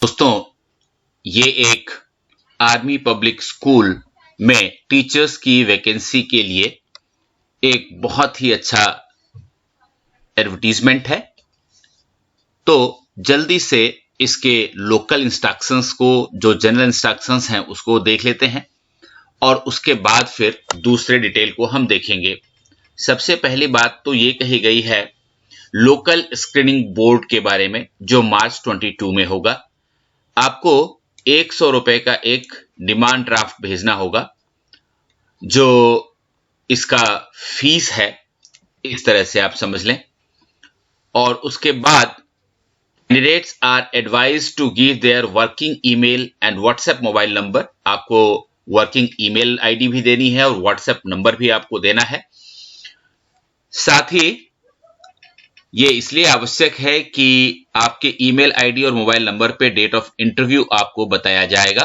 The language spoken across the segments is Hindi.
दोस्तों, ये एक आर्मी पब्लिक स्कूल में टीचर्स की वैकेंसी के लिए एक बहुत ही अच्छा एडवर्टीजमेंट है। तो जल्दी से इसके लोकल इंस्ट्रक्शंस को, जो जनरल इंस्ट्रक्शंस हैं, उसको देख लेते हैं और उसके बाद फिर दूसरे डिटेल को हम देखेंगे। सबसे पहली बात तो ये कही गई है लोकल स्क्रीनिंग बोर्ड के बारे में, जो मार्च 22 में होगा। आपको 100 रुपए का एक डिमांड ड्राफ्ट भेजना होगा, जो इसका फीस है, इस तरह से आप समझ लें। और उसके बाद candidates are advised to give their working email and WhatsApp mobile number. आपको वर्किंग ईमेल आईडी भी देनी है और व्हाट्सएप नंबर भी आपको देना है। साथ ही ये इसलिए आवश्यक है कि आपके ईमेल आईडी और मोबाइल नंबर पे डेट ऑफ इंटरव्यू आपको बताया जाएगा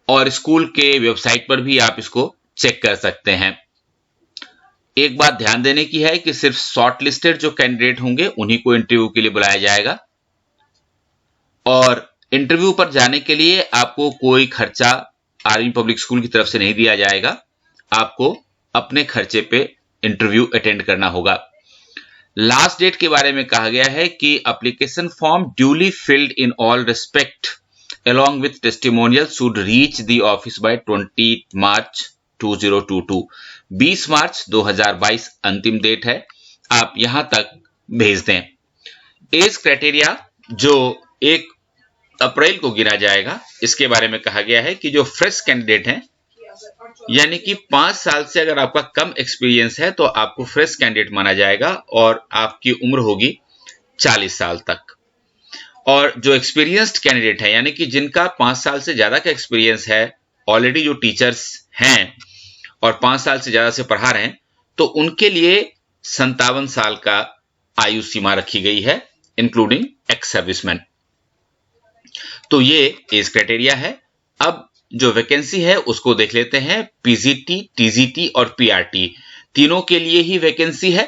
और स्कूल के वेबसाइट पर भी आप इसको चेक कर सकते हैं। एक बात ध्यान देने की है कि सिर्फ शॉर्ट लिस्टेड जो कैंडिडेट होंगे उन्हीं को इंटरव्यू के लिए बुलाया जाएगा और इंटरव्यू पर जाने के लिए आपको कोई खर्चा आर्मी पब्लिक स्कूल की तरफ से नहीं दिया जाएगा। आपको अपने खर्चे पे इंटरव्यू अटेंड करना होगा। लास्ट डेट के बारे में कहा गया है कि application form duly filled in all respect along with testimonial should reach the office by 20 मार्च 2022। 20 मार्च 2022 अंतिम डेट है, आप यहां तक भेज दें। एज क्राइटेरिया जो 1 अप्रैल को गिना जाएगा, इसके बारे में कहा गया है कि जो फ्रेश कैंडिडेट हैं, यानी कि 5 साल से अगर आपका कम एक्सपीरियंस है तो आपको फ्रेश कैंडिडेट माना जाएगा और आपकी उम्र होगी 40 साल तक। और जो एक्सपीरियंस्ड कैंडिडेट है, यानी कि जिनका 5 साल से ज्यादा का एक्सपीरियंस है, ऑलरेडी जो टीचर्स हैं और 5 साल से ज्यादा से पढ़ा रहे हैं, तो उनके लिए 57 साल का आयु सीमा रखी गई है, इंक्लूडिंग एक्स सर्विसमैन। तो ये एज क्राइटेरिया है। अब जो वैकेंसी है उसको देख लेते हैं। पीजीटी, टीजीटी और पीआरटी तीनों के लिए ही वैकेंसी है।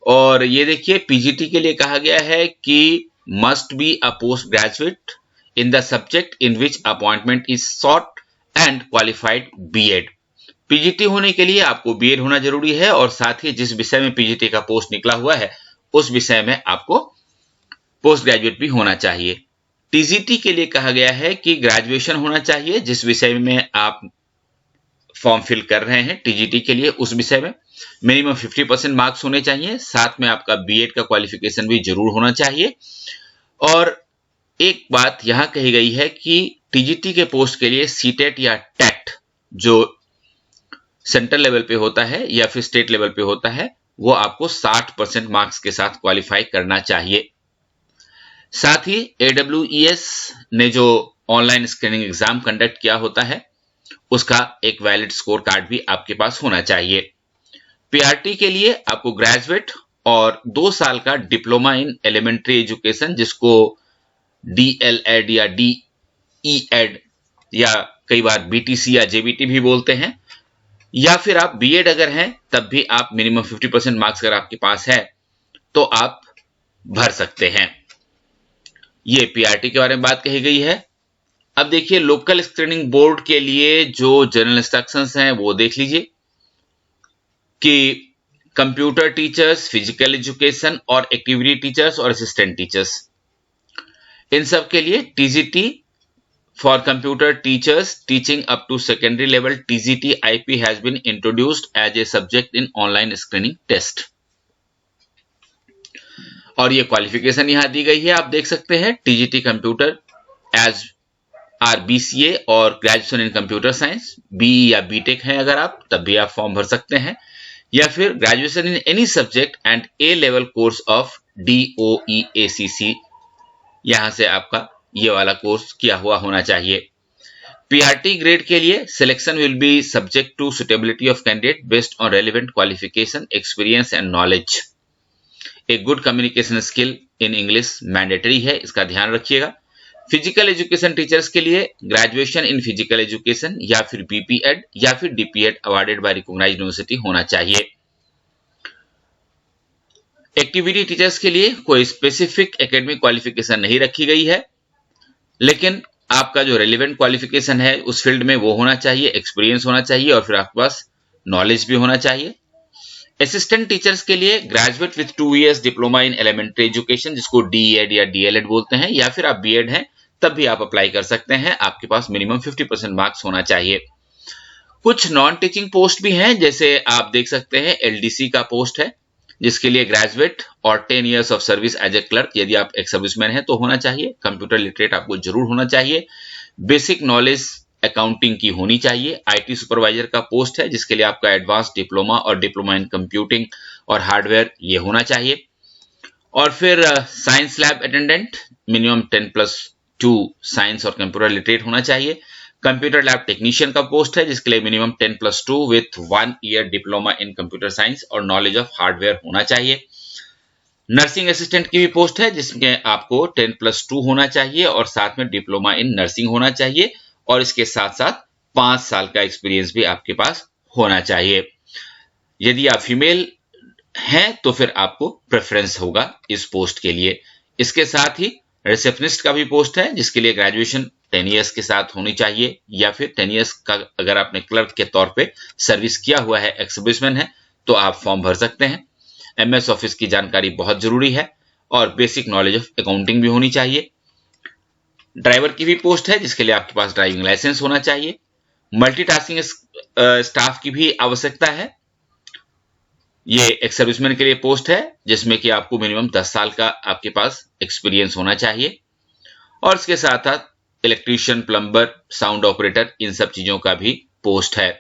और ये देखिए, पीजीटी के लिए कहा गया है कि must be a postgraduate in the subject in which appointment is sought and qualified B.Ed। PGT होने के लिए आपको बीएड होना जरूरी है और साथ ही जिस विषय में पीजीटी का पोस्ट निकला हुआ है उस विषय में आपको पोस्ट ग्रेजुएट भी होना चाहिए। टीजीटी के लिए कहा गया है कि ग्रेजुएशन होना चाहिए जिस विषय में आप फॉर्म फिल कर रहे हैं। टीजीटी के लिए उस विषय में मिनिमम 50% मार्क्स होने चाहिए, साथ में आपका बीएड का क्वालिफिकेशन भी जरूर होना चाहिए। और एक बात यहां कही गई है कि टीजीटी के पोस्ट के लिए सीटेट या टेट जो सेंट्रल लेवल पे होता है या फिर स्टेट लेवल पे होता है, वो आपको 60% मार्क्स के साथ क्वालिफाई करना चाहिए। साथ ही एडब्ल्यूईएस ने जो ऑनलाइन स्क्रीनिंग एग्जाम कंडक्ट किया होता है, उसका एक वैलिड स्कोर कार्ड भी आपके पास होना चाहिए। पीआरटी के लिए आपको ग्रेजुएट और 2 साल का डिप्लोमा इन एलिमेंट्री एजुकेशन, जिसको डीएलएड या डीईएड या कई बार बीटीसी या जेबीटी भी बोलते हैं, या फिर आप बीएड अगर हैं तब भी आप मिनिमम 50% मार्क्स अगर आपके पास है तो आप भर सकते हैं। ये पीआरटी के बारे में बात कही गई है। अब देखिए, लोकल स्क्रीनिंग बोर्ड के लिए जो जनरल इंस्ट्रक्शंस हैं वो देख लीजिए कि कंप्यूटर टीचर्स, फिजिकल एजुकेशन और एक्टिविटी टीचर्स और असिस्टेंट टीचर्स, इन सब के लिए TGT for computer teachers teaching up to secondary level TGT IP has been introduced as a subject in online screening test. और ये क्वालिफिकेशन यहां दी गई है, आप देख सकते हैं। TGT computer as are BCA और graduation in computer science, B या बीटेक है अगर आप, तब भी आप फॉर्म भर सकते हैं, या फिर graduation in any subject and A level course of DOEACC, यहां से आपका ये वाला कोर्स किया हुआ होना चाहिए। पीआरटी ग्रेड के लिए selection will be subject to suitability of candidate based on relevant qualification, experience and knowledge. एक good communication skill in English mandatory है, इसका ध्यान रखिएगा। फिजिकल एजुकेशन टीचर्स के लिए ग्रेजुएशन इन फिजिकल एजुकेशन या फिर बीपीएड या फिर DPEd awarded by recognised university होना चाहिए। एक्टिविटी टीचर्स के लिए कोई स्पेसिफिक एकेडमिक क्वालिफिकेशन नहीं रखी गई है, लेकिन आपका जो रेलिवेंट क्वालिफिकेशन है उस फील्ड में वो होना चाहिए, एक्सपीरियंस होना चाहिए और फिर आपके पास नॉलेज भी होना चाहिए। असिस्टेंट टीचर्स के लिए graduate with 2 years diploma in elementary education, जिसको डीएड या डीएलएड बोलते हैं, या फिर आप बीएड हैं तब भी आप अप्लाई कर सकते हैं। आपके पास मिनिमम 50% मार्क्स होना चाहिए। कुछ नॉन टीचिंग पोस्ट भी हैं, जैसे आप देख सकते हैं एलडीसी का पोस्ट है, जिसके लिए ग्रेजुएट और 10 years of service as a clerk, यदि आप एक सर्विसमैन हैं तो होना चाहिए। कंप्यूटर लिटरेट आपको जरूर होना चाहिए। बेसिक नॉलेज अकाउंटिंग की होनी चाहिए। आईटी सुपरवाइजर का पोस्ट है, जिसके लिए आपका एडवांस डिप्लोमा और डिप्लोमा इन कंप्यूटिंग और हार्डवेयर ये होना चाहिए। और फिर science lab attendant, minimum 10+2 science और कंप्यूटर लिटरेट होना चाहिए। कंप्यूटर लैब टेक्नीशियन का पोस्ट है, जिसके लिए minimum 10+2 with 1 year diploma in computer science और नॉलेज ऑफ हार्डवेयर होना चाहिए। नर्सिंग असिस्टेंट की भी पोस्ट है, जिसमें आपको 10+2 होना चाहिए और साथ में डिप्लोमा इन नर्सिंग होना चाहिए और इसके साथ साथ 5 साल का एक्सपीरियंस भी आपके पास होना चाहिए। यदि आप फीमेल हैं तो फिर आपको प्रेफरेंस होगा इस पोस्ट के लिए। इसके साथ ही रिसेप्शनिस्ट का भी पोस्ट है, जिसके लिए ग्रेजुएशन 10 इयर्स के साथ होनी चाहिए, या फिर 10 इयर्स का अगर आपने क्लर्क के तौर पे सर्विस किया हुआ है, एक्स सर्विसमैन है, तो आप फॉर्म भर सकते हैं। एमएस ऑफिस की जानकारी बहुत जरूरी है और बेसिक नॉलेज ऑफ अकाउंटिंग भी होनी चाहिए। ड्राइवर की भी पोस्ट है, जिसके लिए आपके पास ड्राइविंग लाइसेंस होना चाहिए। मल्टीटास्किंग स्टाफ की भी आवश्यकता है। ये एक सर्विसमैन के लिए पोस्ट है, जिसमें कि आपको मिनिमम 10 साल का आपके पास एक्सपीरियंस होना चाहिए और इसके साथ साथ इलेक्ट्रीशियन, प्लम्बर, साउंड ऑपरेटर, इन सब चीजों का भी पोस्ट है।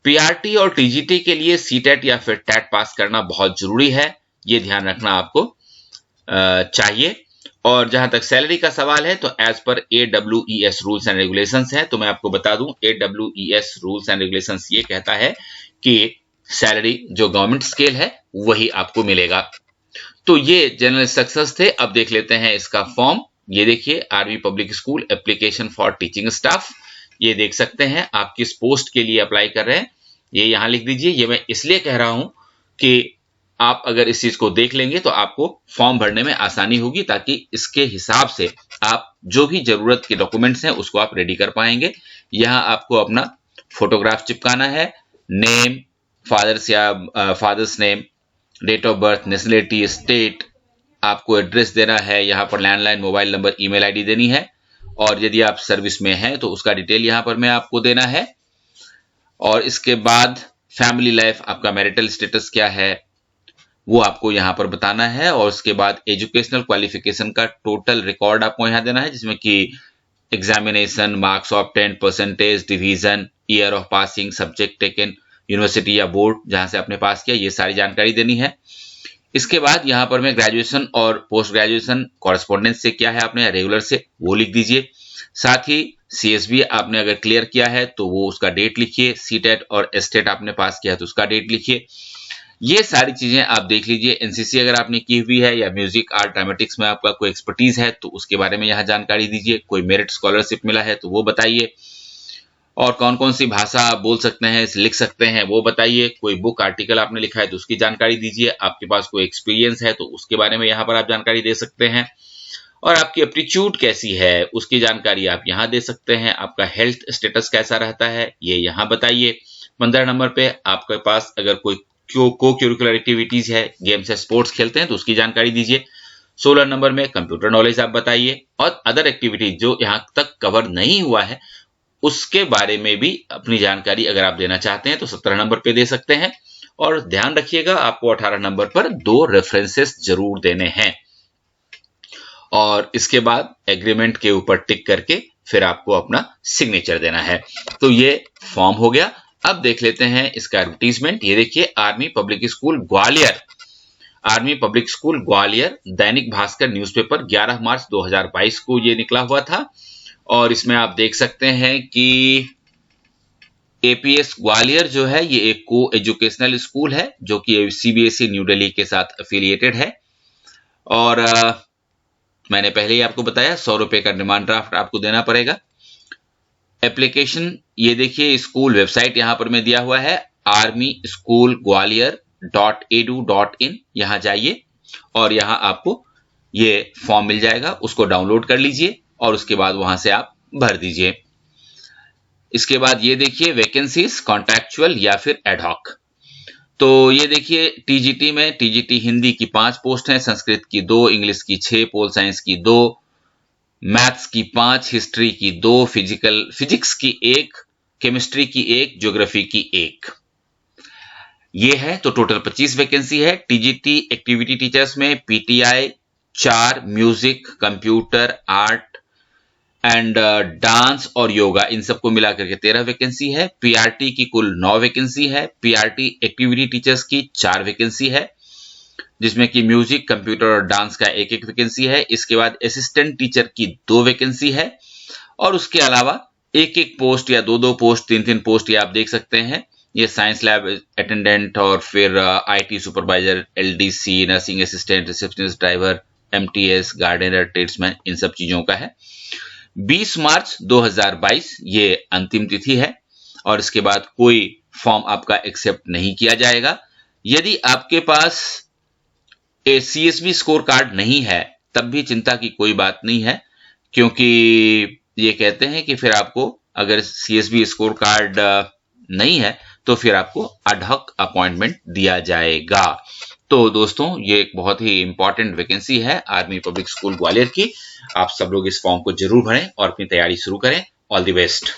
पीआरटी और टीजीटी के लिए सीटेट या फिर टेट पास करना बहुत जरूरी है, ये ध्यान रखना आपको चाहिए। और जहां तक सैलरी का सवाल है तो as per AWES rules and regulations है, तो मैं आपको बता दूं AWES रूल्स एंड रेगुलेशंस ये कहता है कि सैलरी जो गवर्नमेंट स्केल है वही आपको मिलेगा। तो ये जनरल इंस्ट्रक्शंस थे। अब देख लेते हैं इसका फॉर्म। ये देखिए, army public school application for teaching staff, ये देख सकते हैं आप किस पोस्ट के लिए अप्लाई कर रहे हैं, ये यहां लिख दीजिए। ये मैं इसलिए कह रहा हूं कि आप अगर इस चीज को देख लेंगे तो आपको फॉर्म भरने में आसानी होगी, ताकि इसके हिसाब से आप जो भी जरूरत के डॉक्यूमेंट्स हैं उसको आप रेडी कर पाएंगे। यहां आपको अपना फोटोग्राफ चिपकाना है, name, father's name, date of birth, nationality, state, आपको एड्रेस देना है, यहाँ पर landline, mobile number, email ID देनी है, और यदि आप सर्विस में हैं तो उसका डिटेल यहाँ पर मैं आपको देना है। और इसके बाद फैमिली लाइफ, आपका मैरिटल स्टेटस क्या है वो आपको यहाँ पर बताना है। और उसके बाद एजुकेशनल क्वालिफिकेशन का टोटल रिकॉर्ड आपको यहाँ देना है, जिसमें कि examination, marks of 10, percentage, division, year of passing, subject taken, university या बोर्ड जहां से आपने पास किया, ये सारी जानकारी देनी है। इसके बाद यहाँ पर मैं ग्रेजुएशन और पोस्ट ग्रेजुएशन कॉरेस्पॉन्डेंस से किया है आपने, रेगुलर से, वो लिख दीजिए। साथ ही CSB आपने अगर क्लियर किया है तो वो उसका डेट लिखिए। सीटेट और एस्टेट आपने पास किया है तो उसका डेट लिखिए। ये सारी चीजें आप देख लीजिए। NCC अगर आपने की हुई है या म्यूजिक, आर्ट, ड्रामेटिक्स में आपका कोई एक्सपर्टीज है तो उसके बारे में यहाँ जानकारी दीजिए। कोई मेरिट स्कॉलरशिप मिला है तो वो बताइए। और कौन कौन सी भाषा आप बोल सकते हैं, लिख सकते हैं, वो बताइए। कोई बुक, आर्टिकल आपने लिखा है तो उसकी जानकारी दीजिए। आपके पास कोई एक्सपीरियंस है तो उसके बारे में यहाँ पर आप जानकारी दे सकते हैं। और आपकी एप्टीट्यूड कैसी है उसकी जानकारी आप यहाँ दे सकते हैं। आपका हेल्थ स्टेटस कैसा रहता है ये यहाँ बताइए। 15 नंबर पे आपके पास अगर कोई को करिकुलर एक्टिविटीज है, गेम्स है, स्पोर्ट्स खेलते हैं तो उसकी जानकारी दीजिए। 16 नंबर में कंप्यूटर नॉलेज आप बताइए। और अदर एक्टिविटीज जो यहाँ तक कवर नहीं हुआ है उसके बारे में भी अपनी जानकारी अगर आप देना चाहते हैं तो 17 नंबर पे दे सकते हैं। और ध्यान रखिएगा आपको 18 नंबर पर 2 रेफरेंसेस जरूर देने हैं। और इसके बाद एग्रीमेंट के ऊपर टिक करके फिर आपको अपना सिग्नेचर देना है। तो ये फॉर्म हो गया। अब देख लेते हैं इसका एडवर्टीजमेंट। ये देखिए, army public school Gwalior, army public school Gwalior, Dainik Bhaskar newspaper, 11 मार्च 2022 को ये निकला हुआ था। और इसमें आप देख सकते हैं कि APS ग्वालियर जो है ये एक को एजुकेशनल स्कूल है जो कि CBSE न्यू दिल्ली के साथ एफिलिएटेड है। और मैंने पहले ही आपको बताया 100 रुपए का डिमांड ड्राफ्ट आपको देना पड़ेगा। एप्लीकेशन ये देखिए, स्कूल वेबसाइट यहां पर मैं दिया हुआ है, army school gwalior grm.edu.in यहाँ जाइए और यहाँ आपको ये फॉर्म मिल जाएगा, उसको डाउनलोड कर लीजिए और उसके बाद वहां से आप भर दीजिए। इसके बाद ये देखिए वैकेंसीज कॉन्ट्रैक्चुअल या फिर एडहॉक। तो ये देखिए टीजीटी में टीजीटी हिंदी की 5 पोस्ट हैं, संस्कृत की 2, इंग्लिश की 6, पोल साइंस की 2, मैथ्स की 5, हिस्ट्री की 2, फिजिक्स की 1, केमिस्ट्री की 1, ज्योग्राफी की 1। ये है तो टोटल 25 वैकेंसी है। टीजीटी एक्टिविटी टीचर्स में PTI 4, music, computer, art and dance और योगा इन सबको मिलाकर के 13 वैकेंसी है। पीआरटी की कुल 9 वैकेंसी है। पीआरटी एक्टिविटी टीचर्स की 4 वैकेंसी है, जिसमें कि म्यूजिक, कंप्यूटर और डांस का 1-1 वैकेंसी है। इसके बाद असिस्टेंट टीचर की 2 वैकेंसी है और उसके अलावा 1-1 पोस्ट या 2-2 पोस्ट, 3-3 पोस्ट ये आप देख सकते हैं। ये साइंस लैब अटेंडेंट और फिर IT supervisor, LDC, nursing assistant, receptionist, driver, MTS, gardener, tradesman इन सब चीजों का है। 20 मार्च 2022 ये अंतिम तिथि है और इसके बाद कोई फॉर्म आपका एक्सेप्ट नहीं किया जाएगा। यदि आपके पास सीएसबी स्कोर कार्ड नहीं है तब भी चिंता की कोई बात नहीं है, क्योंकि ये कहते हैं कि फिर आपको अगर सीएसबी स्कोर कार्ड नहीं है तो फिर आपको एडहॉक अपॉइंटमेंट दिया जाएगा। तो दोस्तों ये एक बहुत ही इंपॉर्टेंट वैकेंसी है आर्मी पब्लिक स्कूल ग्वालियर की। आप सब लोग इस फॉर्म को जरूर भरें और अपनी तैयारी शुरू करें। All the best.